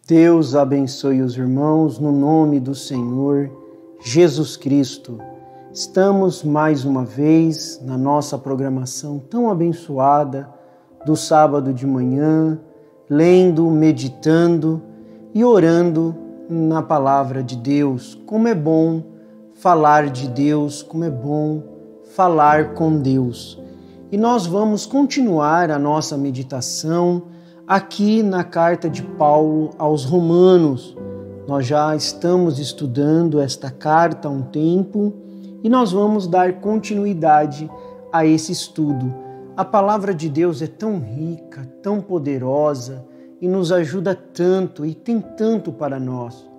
Deus abençoe os irmãos no nome do Senhor Jesus Cristo. Estamos mais uma vez na nossa programação tão abençoada do sábado de manhã, lendo, meditando e orando na palavra de Deus. Como é bom falar de Deus, como é bom falar com Deus. E nós vamos continuar a nossa meditação aqui na carta de Paulo aos Romanos. Nós já estamos estudando esta carta há um tempo e nós vamos dar continuidade a esse estudo. A palavra de Deus é tão rica, tão poderosa e nos ajuda tanto e tem tanto para nós.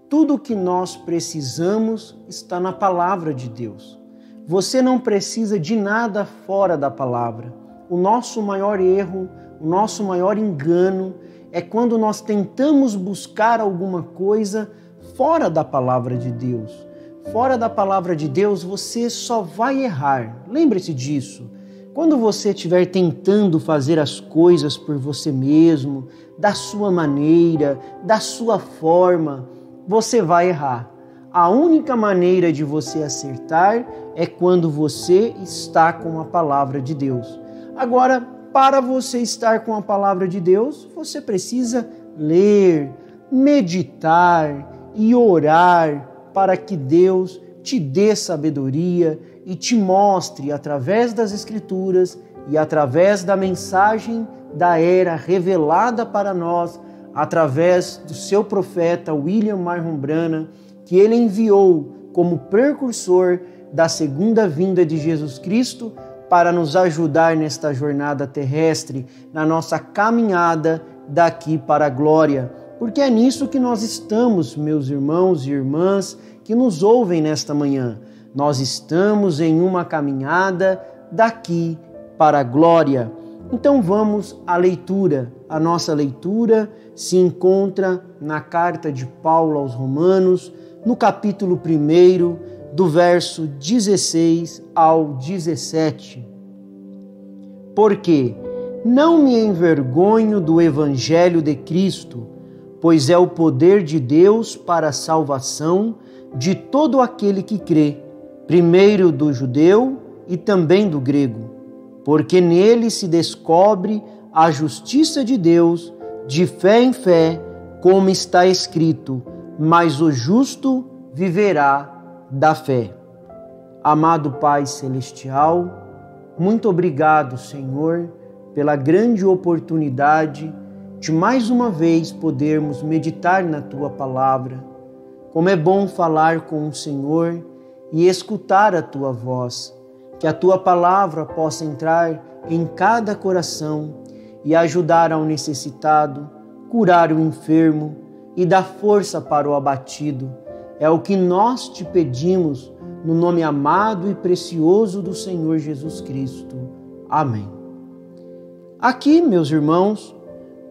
Tudo o que nós precisamos está na palavra de Deus. Você não precisa de nada fora da palavra. O nosso maior erro, o nosso maior engano é quando nós tentamos buscar alguma coisa fora da palavra de Deus. Fora da palavra de Deus, você só vai errar. Lembre-se disso. Quando você estiver tentando fazer as coisas por você mesmo, da sua maneira, da sua forma, você vai errar. A única maneira de você acertar é quando você está com a palavra de Deus. Agora, para você estar com a palavra de Deus, você precisa ler, meditar e orar para que Deus te dê sabedoria e te mostre através das Escrituras e através da mensagem da era revelada para nós, através do seu profeta William Marion Branham, que ele enviou como precursor da segunda vinda de Jesus Cristo para nos ajudar nesta jornada terrestre, na nossa caminhada daqui para a glória. Porque é nisso que nós estamos, meus irmãos e irmãs que nos ouvem nesta manhã. Nós estamos em uma caminhada daqui para a glória. Então vamos à leitura. A nossa leitura se encontra na carta de Paulo aos Romanos, no capítulo 1, do verso 16 ao 17. Porque não me envergonho do evangelho de Cristo, pois é o poder de Deus para a salvação de todo aquele que crê, primeiro do judeu e também do grego, porque nele se descobre a justiça de Deus de fé em fé, como está escrito: mas o justo viverá da fé. Amado Pai Celestial, muito obrigado, Senhor, pela grande oportunidade de mais uma vez podermos meditar na Tua Palavra. Como é bom falar com o Senhor e escutar a Tua voz, que a Tua Palavra possa entrar em cada coração e ajudar ao necessitado, curar o enfermo e dar força para o abatido. É o que nós te pedimos no nome amado e precioso do Senhor Jesus Cristo. Amém. Aqui, meus irmãos,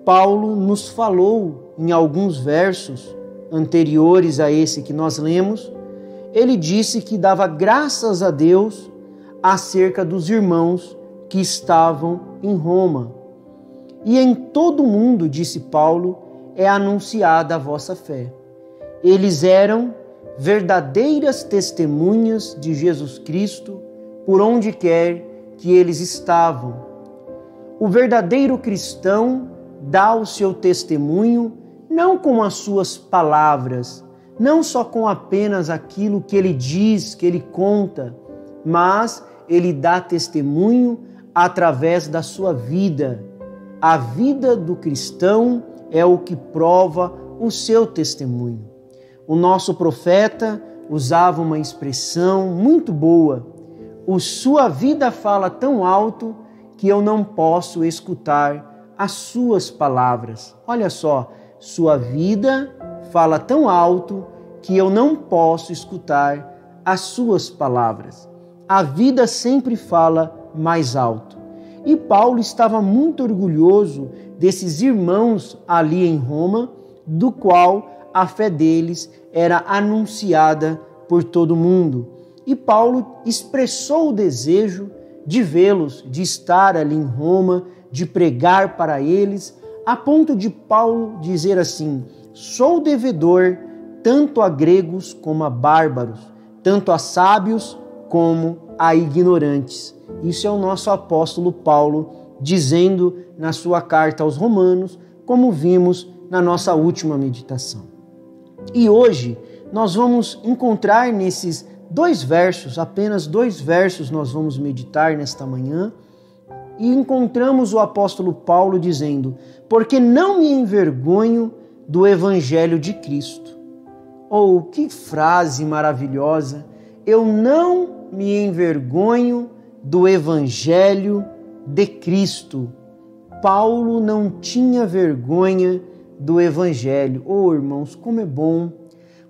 Paulo nos falou em alguns versos anteriores a esse que nós lemos. Ele disse que dava graças a Deus acerca dos irmãos que estavam em Roma. E em todo o mundo, disse Paulo, é anunciada a vossa fé. Eles eram verdadeiras testemunhas de Jesus Cristo por onde quer que eles estavam. O verdadeiro cristão dá o seu testemunho não com as suas palavras, não só com apenas aquilo que ele diz, que ele conta, mas ele dá testemunho através da sua vida. A vida do cristão é o que prova o seu testemunho. O nosso profeta usava uma expressão muito boa: sua vida fala tão alto que eu não posso escutar as suas palavras. Olha só, sua vida fala tão alto que eu não posso escutar as suas palavras. A vida sempre fala mais alto. E Paulo estava muito orgulhoso desses irmãos ali em Roma, do qual a fé deles era anunciada por todo mundo. E Paulo expressou o desejo de vê-los, de estar ali em Roma, de pregar para eles a ponto de Paulo dizer assim: sou devedor tanto a gregos como a bárbaros, tanto a sábios como a ignorantes. Isso é o nosso apóstolo Paulo dizendo na sua carta aos Romanos, como vimos na nossa última meditação. E hoje nós vamos encontrar nesses 2 versos, apenas 2 versos nós vamos meditar nesta manhã, e encontramos o apóstolo Paulo dizendo: porque não me envergonho do evangelho de Cristo. Oh, que frase maravilhosa! Eu não me envergonho do evangelho de Cristo. Paulo não tinha vergonha do evangelho. Oh, irmãos, como é bom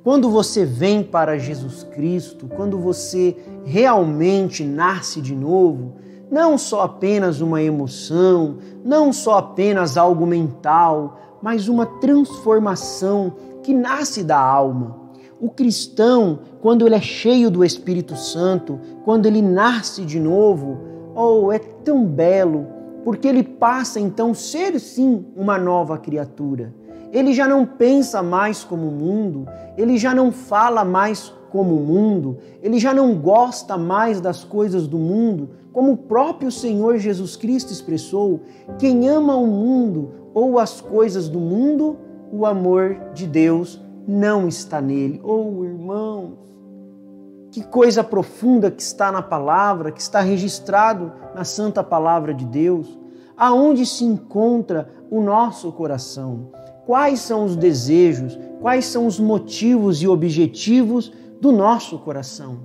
quando você vem para Jesus Cristo, quando você realmente nasce de novo, não só apenas uma emoção, não só apenas algo mental, mas uma transformação que nasce da alma. O cristão, quando ele é cheio do Espírito Santo, quando ele nasce de novo, oh, é tão belo, porque ele passa então a ser sim uma nova criatura. Ele já não pensa mais como o mundo, ele já não fala mais como o mundo, ele já não gosta mais das coisas do mundo, como o próprio Senhor Jesus Cristo expressou: quem ama o mundo ou as coisas do mundo, o amor de Deus não está nele. Oh, irmãos, que coisa profunda que está na palavra, que está registrado na santa palavra de Deus. Aonde se encontra o nosso coração? Quais são os desejos, quais são os motivos e objetivos do nosso coração?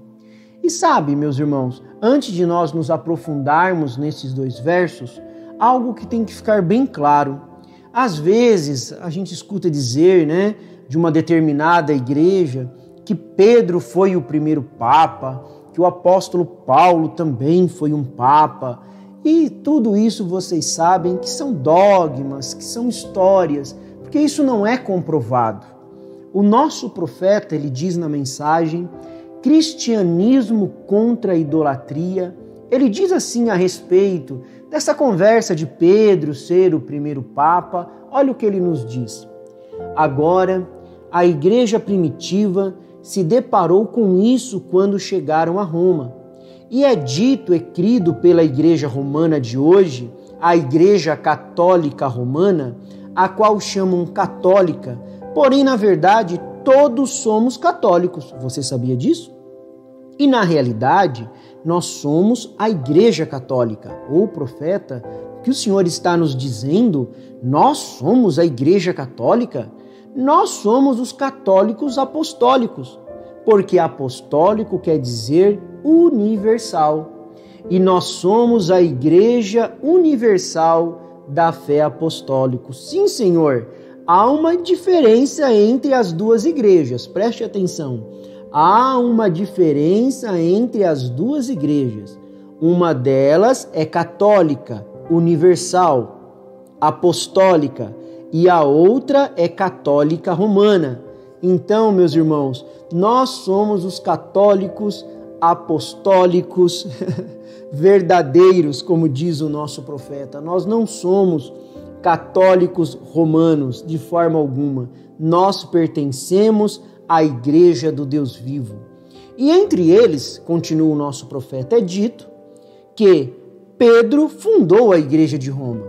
E sabe, meus irmãos, antes de nós nos aprofundarmos nesses 2 versos, algo que tem que ficar bem claro. Às vezes a gente escuta dizer, de uma determinada igreja, que Pedro foi o primeiro papa, que o apóstolo Paulo também foi um papa. E tudo isso vocês sabem que são dogmas, que são histórias, porque isso não é comprovado. O nosso profeta, ele diz na mensagem: cristianismo contra a idolatria. Ele diz assim a respeito dessa conversa de Pedro ser o primeiro papa. Olha o que ele nos diz. Agora, a igreja primitiva se deparou com isso quando chegaram a Roma. E é dito e crido pela igreja romana de hoje, a igreja católica romana, a qual chamam católica, porém, na verdade, todos somos católicos. Você sabia disso? E, na realidade, nós somos a igreja católica. O profeta, o que o Senhor está nos dizendo, nós somos a igreja católica, nós somos os católicos apostólicos, porque apostólico quer dizer universal. E nós somos a igreja universal da fé apostólica. Sim, Senhor, há uma diferença entre as 2 igrejas. Preste atenção. Há uma diferença entre as 2 igrejas. Uma delas é católica, universal, apostólica, e a outra é católica romana. Então, meus irmãos, nós somos os católicos apostólicos verdadeiros, como diz o nosso profeta. Nós não somos católicos romanos de forma alguma. Nós pertencemos à igreja do Deus vivo. E entre eles, continua o nosso profeta, é dito que Pedro fundou a igreja de Roma.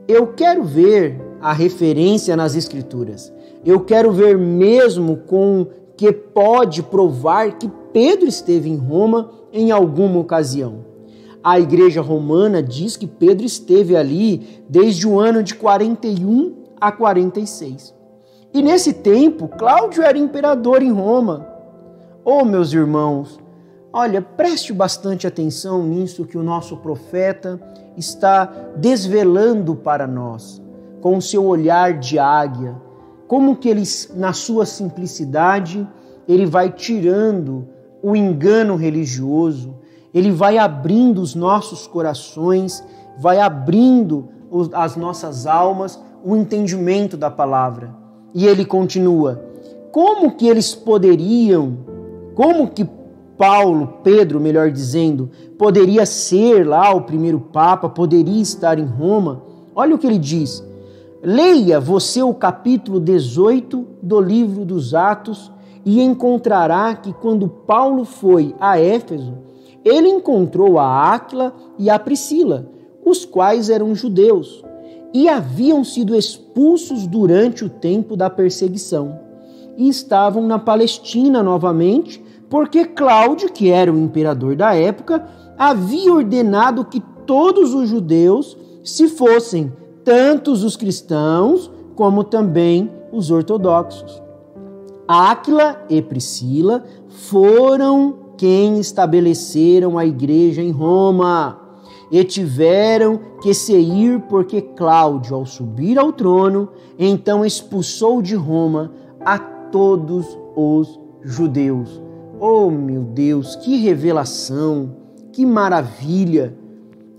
Eu quero ver a referência nas Escrituras. Eu quero ver mesmo com que pode provar que Pedro esteve em Roma em alguma ocasião. A igreja romana diz que Pedro esteve ali desde o ano de 41 a 46. E nesse tempo, Cláudio era imperador em Roma. Oh, meus irmãos, olha, preste bastante atenção nisso que o nosso profeta está desvelando para nós, com o seu olhar de águia, como que ele, na sua simplicidade, ele vai tirando o engano religioso, ele vai abrindo os nossos corações, vai abrindo as nossas almas, o entendimento da palavra. E ele continua, como que eles poderiam, como que Pedro, melhor dizendo, poderia ser lá o primeiro papa, poderia estar em Roma? Olha o que ele diz, Leia você o capítulo 18 do livro dos Atos e encontrará que quando Paulo foi a Éfeso, ele encontrou a Áquila e a Priscila, os quais eram judeus e haviam sido expulsos durante o tempo da perseguição e estavam na Palestina novamente, porque Cláudio, que era o imperador da época, havia ordenado que todos os judeus se fossem, tanto os cristãos como também os ortodoxos. Áquila e Priscila foram quem estabeleceram a igreja em Roma e tiveram que se ir porque Cláudio, ao subir ao trono, então expulsou de Roma a todos os judeus. Oh, meu Deus, que revelação, que maravilha!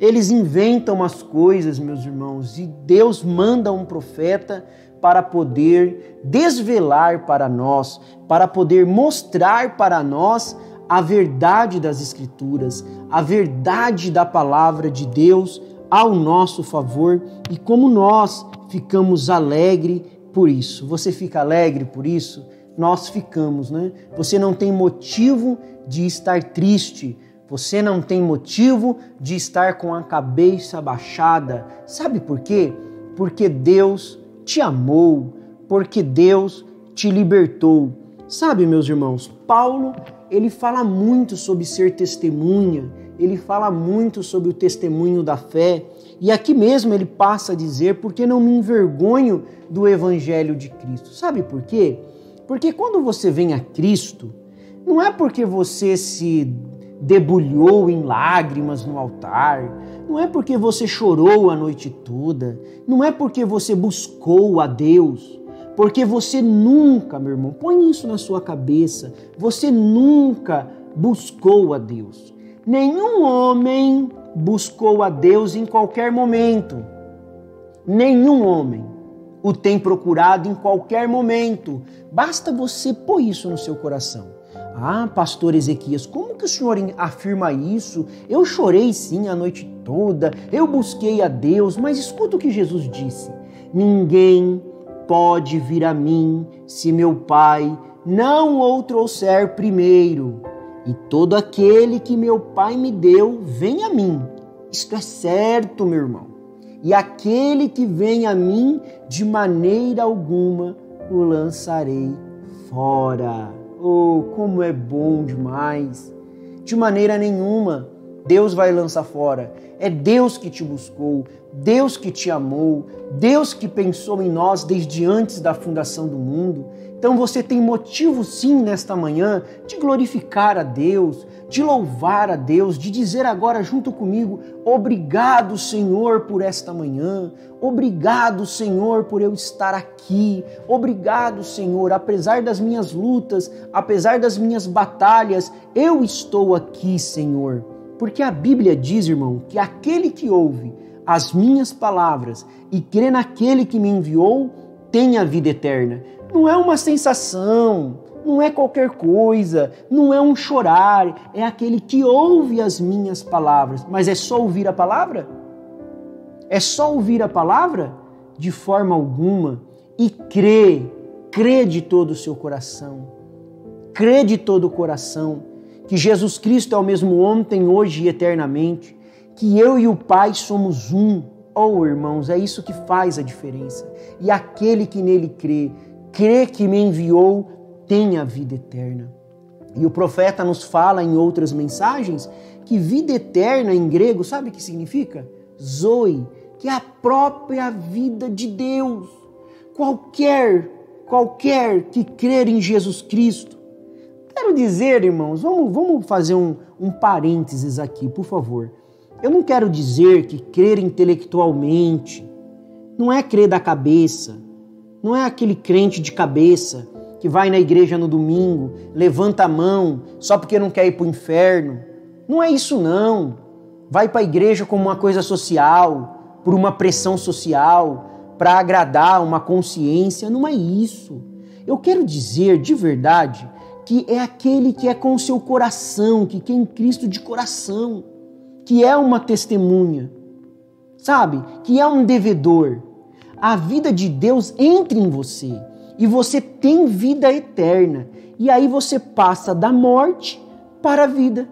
Eles inventam as coisas, meus irmãos, e Deus manda um profeta para poder desvelar para nós, para poder mostrar para nós a verdade das Escrituras, a verdade da palavra de Deus ao nosso favor e como nós ficamos alegres por isso. Você fica alegre por isso? Nós ficamos, né? Você não tem motivo de estar triste, você não tem motivo de estar com a cabeça baixada. Sabe por quê? Porque Deus te amou, porque Deus te libertou. Sabe, meus irmãos, Paulo, ele fala muito sobre ser testemunha, ele fala muito sobre o testemunho da fé. E aqui mesmo ele passa a dizer, porque não me envergonho do Evangelho de Cristo. Sabe por quê? Porque quando você vem a Cristo, não é porque você se debulhou em lágrimas no altar, não é porque você chorou a noite toda, não é porque você buscou a Deus, porque você nunca, meu irmão, põe isso na sua cabeça, você nunca buscou a Deus. Nenhum homem buscou a Deus em qualquer momento. Nenhum homem o tem procurado em qualquer momento. Basta você pôr isso no seu coração. Ah, pastor Ezequias, como que o senhor afirma isso? Eu chorei sim a noite toda, eu busquei a Deus, mas escuta o que Jesus disse. Ninguém pode vir a mim se meu Pai não o trouxer primeiro. E todo aquele que meu Pai me deu, vem a mim. Isto é certo, meu irmão. E aquele que vem a mim, de maneira alguma o lançarei fora. Oh, como é bom demais! De maneira nenhuma Deus vai lançar fora. É Deus que te buscou, Deus que te amou, Deus que pensou em nós desde antes da fundação do mundo. Então você tem motivo sim nesta manhã de glorificar a Deus, de louvar a Deus, de dizer agora junto comigo, obrigado Senhor por esta manhã, obrigado Senhor por eu estar aqui, obrigado Senhor, apesar das minhas lutas, apesar das minhas batalhas, eu estou aqui Senhor. Porque a Bíblia diz, irmão, que aquele que ouve as minhas palavras e crê naquele que me enviou, tem a vida eterna. Não é uma sensação, não é qualquer coisa, não é um chorar, é aquele que ouve as minhas palavras. Mas é só ouvir a palavra? É só ouvir a palavra? De forma alguma. E crê de todo o seu coração. Crê de todo o coração que Jesus Cristo é o mesmo ontem, hoje e eternamente, que eu e o Pai somos um. Oh, irmãos, é isso que faz a diferença. E aquele que nele crê que me enviou, tem a vida eterna. E o profeta nos fala em outras mensagens que vida eterna em grego, sabe o que significa? Zoe, que é a própria vida de Deus. Qualquer que crer em Jesus Cristo. Quero dizer, irmãos, vamos fazer um parênteses aqui, por favor. Eu não quero dizer que crer intelectualmente não é crer da cabeça, não é aquele crente de cabeça que vai na igreja no domingo, levanta a mão só porque não quer ir para o inferno. Não é isso não. Vai para a igreja como uma coisa social, por uma pressão social, para agradar uma consciência. Não é isso. Eu quero dizer de verdade que é aquele que é com o seu coração, que quer em Cristo de coração, que é uma testemunha, sabe? Que é um devedor. a vida de Deus entre em você e você tem vida eterna. E aí você passa da morte para a vida.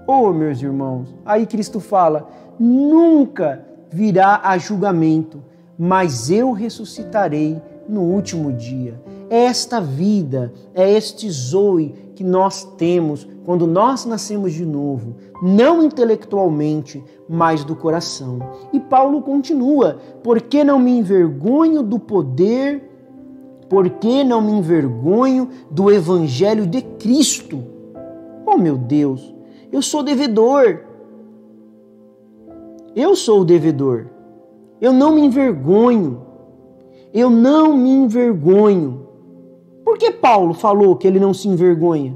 Oh, meus irmãos, aí Cristo fala, nunca virá a julgamento, mas eu ressuscitarei no último dia. É esta vida, é este zoe que nós temos quando nós nascemos de novo, não intelectualmente, mas do coração. E Paulo continua, porque não me envergonho do poder, porque não me envergonho do evangelho de Cristo. Oh, meu Deus, eu sou devedor. Eu sou o devedor. Eu não me envergonho. Eu não me envergonho. Por que Paulo falou que ele não se envergonha?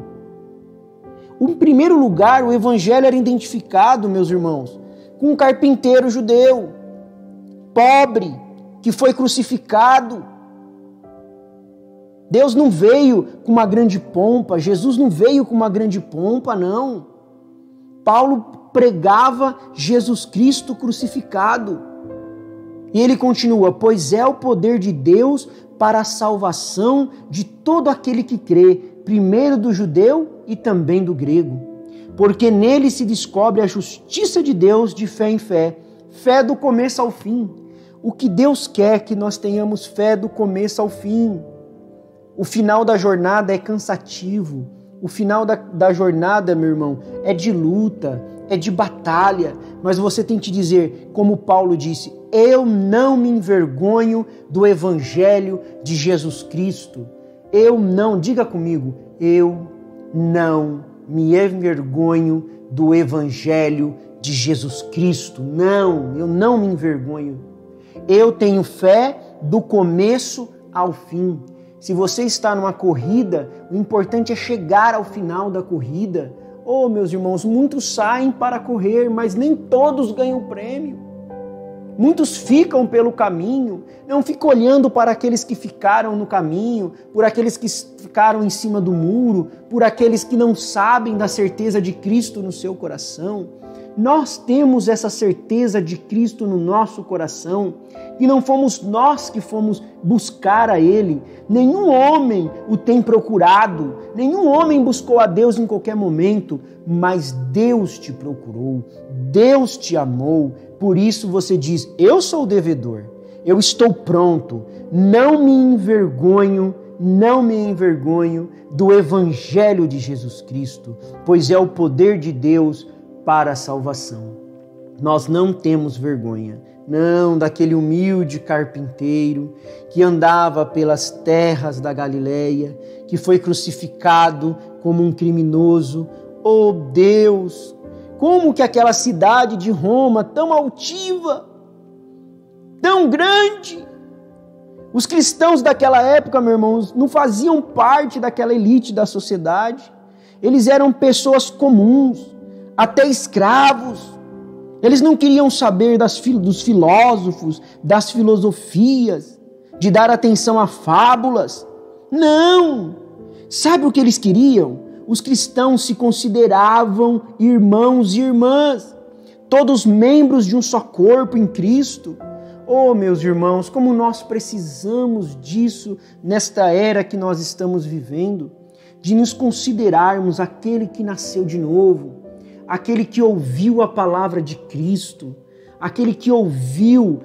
Em primeiro lugar, o evangelho era identificado, meus irmãos, com um carpinteiro judeu, pobre, que foi crucificado. Deus não veio com uma grande pompa, Jesus não veio com uma grande pompa, não. Paulo pregava Jesus Cristo crucificado. E ele continua, pois é o poder de Deus para a salvação de todo aquele que crê, primeiro do judeu e também do grego. Porque nele se descobre a justiça de Deus de fé em fé, fé do começo ao fim. O que Deus quer é que nós tenhamos fé do começo ao fim. O final da jornada é cansativo. O final da jornada, meu irmão, é de luta, é de batalha. Mas você tem que dizer, como Paulo disse, eu não me envergonho do evangelho de Jesus Cristo. Eu não, diga comigo, eu não me envergonho do evangelho de Jesus Cristo. Não, eu não me envergonho. Eu tenho fé do começo ao fim. Se você está numa corrida, o importante é chegar ao final da corrida. Oh, meus irmãos, muitos saem para correr, mas nem todos ganham o prêmio. Muitos ficam pelo caminho, não ficam olhando para aqueles que ficaram no caminho, por aqueles que ficaram em cima do muro, por aqueles que não sabem da certeza de Cristo no seu coração. Nós temos essa certeza de Cristo no nosso coração e não fomos nós que fomos buscar a Ele. Nenhum homem o tem procurado, nenhum homem buscou a Deus em qualquer momento, mas Deus te procurou, Deus te amou. Por isso você diz, eu sou o devedor, eu estou pronto, não me envergonho do Evangelho de Jesus Cristo, pois é o poder de Deus para a salvação. Nós não temos vergonha, não, daquele humilde carpinteiro que andava pelas terras da Galileia, que foi crucificado como um criminoso. Oh Deus, como que aquela cidade de Roma, tão altiva, tão grande, os cristãos daquela época, meus irmãos, não faziam parte daquela elite da sociedade. Eles eram pessoas comuns, até escravos. Eles não queriam saber dos filósofos, das filosofias, de dar atenção a fábulas. Não! Sabe o que eles queriam? Os cristãos se consideravam irmãos e irmãs, todos membros de um só corpo em Cristo. Oh, meus irmãos, como nós precisamos disso nesta era que nós estamos vivendo, de nos considerarmos aquele que nasceu de novo, aquele que ouviu a palavra de Cristo, aquele que ouve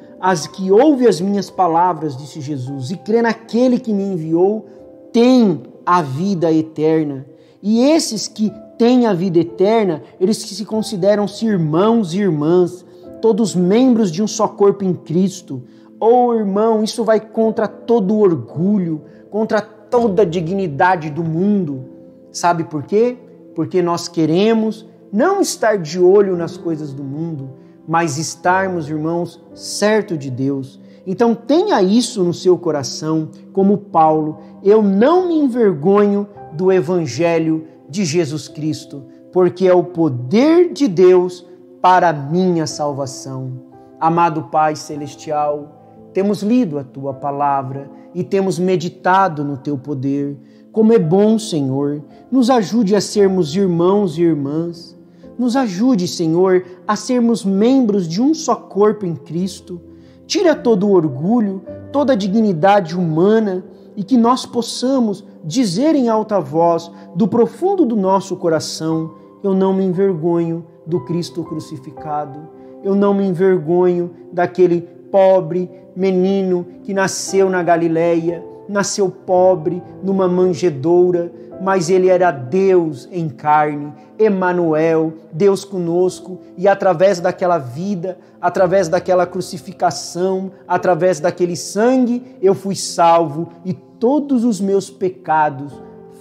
as minhas palavras, disse Jesus, e crê naquele que me enviou, tem a vida eterna. E esses que têm a vida eterna, eles que se consideram-se irmãos e irmãs, todos membros de um só corpo em Cristo. Oh, irmão, isso vai contra todo o orgulho, contra toda a dignidade do mundo. Sabe por quê? Porque nós queremos não estar de olho nas coisas do mundo, mas estarmos, irmãos, certo de Deus. Então tenha isso no seu coração, como Paulo, eu não me envergonho do Evangelho de Jesus Cristo, porque é o poder de Deus para a minha salvação. Amado Pai Celestial, temos lido a Tua Palavra e temos meditado no Teu poder. Como é bom, Senhor, nos ajude a sermos irmãos e irmãs. Nos ajude, Senhor, a sermos membros de um só corpo em Cristo. Tira todo o orgulho, toda a dignidade humana e que nós possamos dizer em alta voz, do profundo do nosso coração: eu não me envergonho do Cristo crucificado, eu não me envergonho daquele pobre menino que nasceu na Galileia, nasceu pobre numa manjedoura, mas ele era Deus em carne, Emanuel, Deus conosco, e através daquela vida, através daquela crucificação, através daquele sangue, eu fui salvo e todos os meus pecados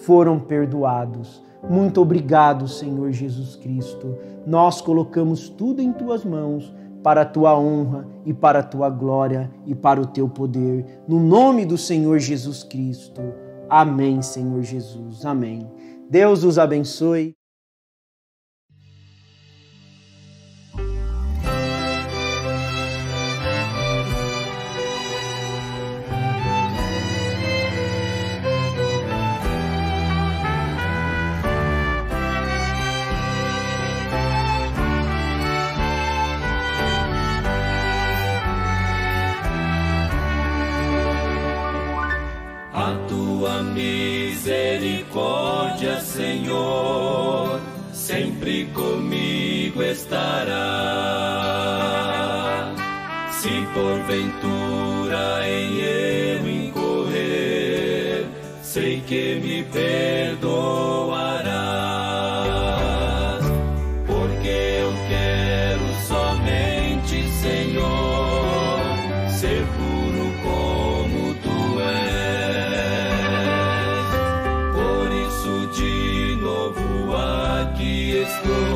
foram perdoados. Muito obrigado, Senhor Jesus Cristo. Nós colocamos tudo em tuas mãos, para a tua honra e para a tua glória e para o teu poder. No nome do Senhor Jesus Cristo. Amém, Senhor Jesus. Amém. Deus os abençoe. A tua misericórdia, Senhor, sempre comigo estará. Se porventura em eu incorrer, sei que me perdoarás, porque eu quero somente, Senhor, ser puro como tu és. De novo aqui estou.